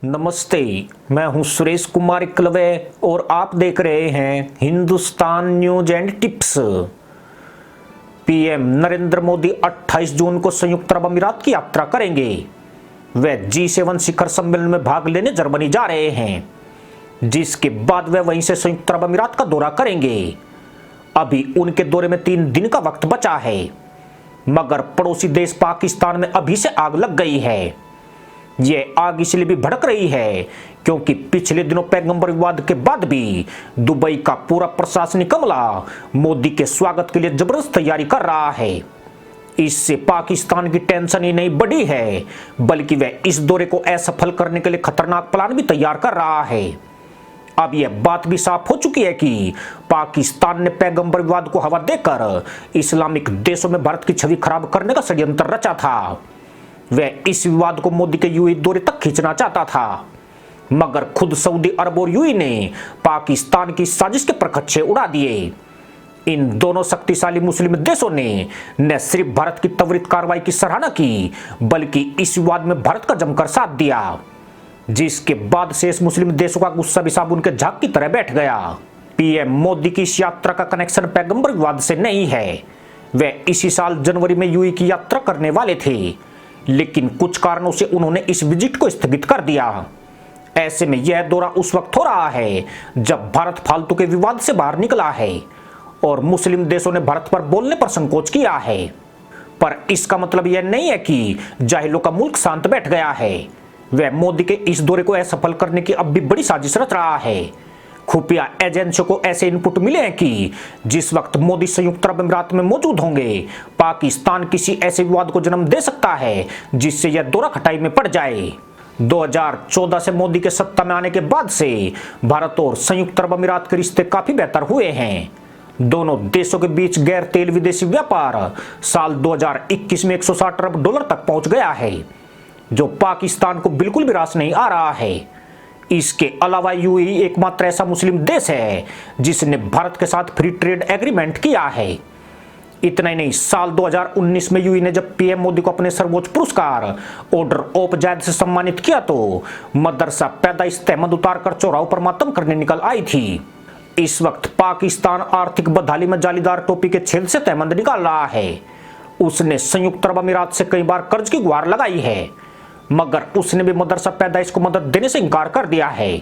नमस्ते, मैं हूं सुरेश कुमार इकलवे और आप देख रहे हैं Hindustan news and tips. PM Narendra Modi 28 जून को संयुक्त अरब अमीरात की यात्रा करेंगे। वे G7 शिखर सम्मेलन में भाग लेने जर्मनी जा रहे हैं, जिसके बाद वे वहीं से संयुक्त अरब अमीरात का दौरा करेंगे। अभी उनके दौरे में 3 दिन का वक्त बचा है, मगर पड़ोसी देश पाकिस्तान में अभी से आग लग गई है। ये आग इसलिए भी भड़क रही है क्योंकि पिछले दिनों पैगंबर विवाद के बाद भी दुबई का पूरा प्रशासनिक अमला मोदी के स्वागत के लिए जबरदस्त तैयारी कर रहा है। इससे पाकिस्तान की टेंशन ही नहीं बढ़ी है, बल्कि वह इस दौरे को असफल करने के लिए खतरनाक प्लान भी तैयार कर रहा है। अब यह बात भी साफ हो चुकी है कि पाकिस्तान ने पैगंबर विवाद को हवा देकर इस्लामिक देशों में भारत की छवि खराब करने का षड्यंत्र रचा था। वह इस विवाद को मोदी के यूएई दौरे तक खींचना चाहता था, मगर खुद सऊदी अरब और यूएई ने पाकिस्तान की साजिश के परखच्चे उड़ा दिए। इन दोनों शक्तिशाली मुस्लिम देशों ने न सिर्फ भारत की त्वरित कार्रवाई की सराहना की, बल्कि इस विवाद में भारत का जमकर साथ दिया, जिसके बाद शेष मुस्लिम देशों का गुस्सा भी साबुन के झाग की तरह बैठ गया। पीएम मोदी की इस यात्रा का कनेक्शन पैगंबर विवाद से नहीं है। वे इसी साल जनवरी में यूएई की यात्रा करने वाले थे, लेकिन कुछ कारणों से उन्होंने इस विजिट को स्थगित कर दिया। ऐसे में यह दौरा उस वक्त हो रहा है जब भारत फालतू के विवाद से बाहर निकला है और मुस्लिम देशों ने भारत पर बोलने पर संकोच किया है। पर इसका मतलब यह नहीं है कि जाहिलों का मुल्क शांत बैठ गया है। वह मोदी के इस दौरे को असफल करने की अब भी बड़ी साजिश रच रहा है। खुफिया एजेंसियों को ऐसे इनपुट मिले हैं कि जिस वक्त मोदी संयुक्त अरब अमीरात में मौजूद होंगे, पाकिस्तान किसी ऐसे विवाद को जन्म दे सकता है जिससे यह दौरा खटाई में पड़ जाए। 2014 से मोदी के सत्ता में आने के बाद से भारत और संयुक्त अरब अमीरात के रिश्ते काफी बेहतर हुए हैं। दोनों देशों के बीच गैर तेल विदेशी व्यापार साल 2021 में $160 अरब तक पहुंच गया है, जो पाकिस्तान को बिल्कुल भी रास नहीं आ रहा है। इसके अलावा यूएई एकमात्र ऐसा मुस्लिम देश है जिसने भारत के साथ फ्री ट्रेड एग्रीमेंट किया है। इतना ही नहीं, साल 2019 में यूएई ने जब पीएम मोदी को अपने सर्वोच्च पुरस्कार ऑर्डर ऑफ जायद से सम्मानित किया तो मदरसा पैदाइश तहमद उतारकर चौराहों पर मातम करने निकल आई थी। इस वक्त पाकिस्तान आर्थिक बदहाली में जालीदार टोपी के छेद से तहमद निकाल रहा है। उसने संयुक्त अरब अमीरात से कई बार कर्ज की गुहार लगाई है, मगर उसने भी मदरसा पैदाइश को मदद देने से इनकार कर दिया है।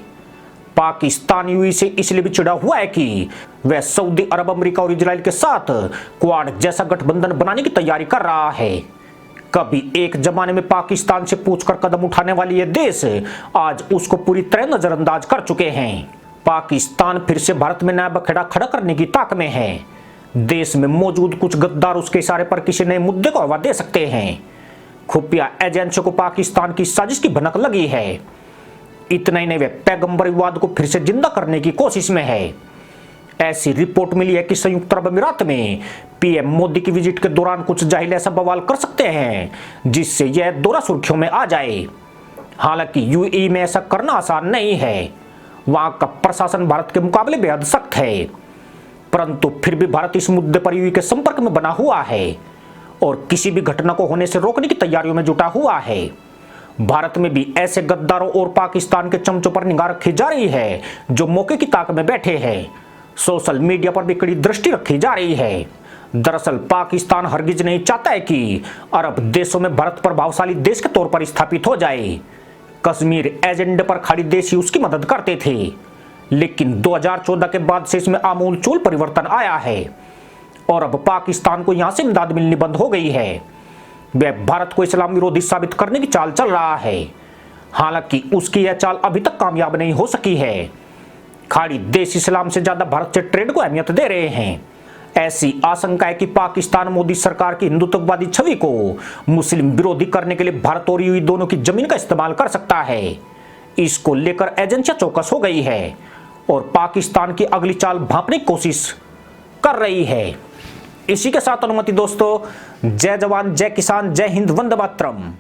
पाकिस्तान यूएई से इसलिए भी चिढ़ा हुआ है कि वह सऊदी अरब, अमेरिका और इजराइल के साथ क्वाड जैसा गठबंधन बनाने की तैयारी कर रहा है। कभी एक जमाने में पाकिस्तान से पूछकर कदम उठाने वाली ये देश आज उसको पूरी तरह नजरअंदाज कर चुके हैं। पाकिस्तान फिर से भारत में नया बखेड़ा खड़ा करने की ताक में है। देश में मौजूद कुछ गद्दार उसके इशारे पर किसी नए मुद्दे को हवा दे सकते हैं। खुफिया एजेंसियों को पाकिस्तान की साजिश की भनक लगी है। इतना ही नहीं, वे पैगंबर विवाद को फिर से जिंदा करने की कोशिश में है। ऐसी रिपोर्ट मिली है कि संयुक्त अरब अमीरात में पीएम मोदी की विजिट के दौरान कुछ जाहिल ऐसा बवाल कर सकते हैं जिससे यह दौरा सुर्खियों में आ जाए। हालांकि यूएई में ऐसा करना आसान नहीं है। वहां का प्रशासन भारत के मुकाबले बेहद सख्त है, परंतु फिर भी भारत इस मुद्दे पर यूएई के संपर्क में बना हुआ है और किसी भी घटना को होने से रोकने की तैयारियों में जुटा हुआ है। भारत में भी ऐसे गद्दारों और पाकिस्तान के चमचों पर निगाह रखी जा रही है जो मौके की ताक में बैठे हैं। सोशल मीडिया पर भी कड़ी दृष्टि रखी जा रही है। दरअसल पाकिस्तान हरगिज नहीं चाहता है कि अरब देशों में भारत प्रभावशाली देश के तौर पर स्थापित हो जाए। कश्मीर एजेंडे पर खाड़ी देश ही उसकी मदद करते थे, लेकिन 2014 के बाद से इसमें आमूलचूल परिवर्तन आया है और अब पाकिस्तान को यहां से इमदाद मिलनी बंद हो गई है। वह भारत को इस्लाम विरोधी साबित करने की चाल चल रहा है। हालांकि उसकी यह चाल अभी तक कामयाब नहीं हो सकी है। खाड़ी देश इस्लाम से ज्यादा भारत से ट्रेड को अहमियत दे रहे हैं। ऐसी आशंका है कि पाकिस्तान मोदी सरकार की हिंदुत्ववादी छवि को मुस्लिम विरोधी करने के लिए भारत और यूएई दोनों की जमीन का इस्तेमाल कर सकता है। इसको लेकर एजेंसियां चौकस हो गई है और पाकिस्तान की अगली चाल भांपने की कोशिश कर रही है। इसी के साथ अनुमति दोस्तों, जय जवान, जय किसान, जय हिंद, वंदे मातरम।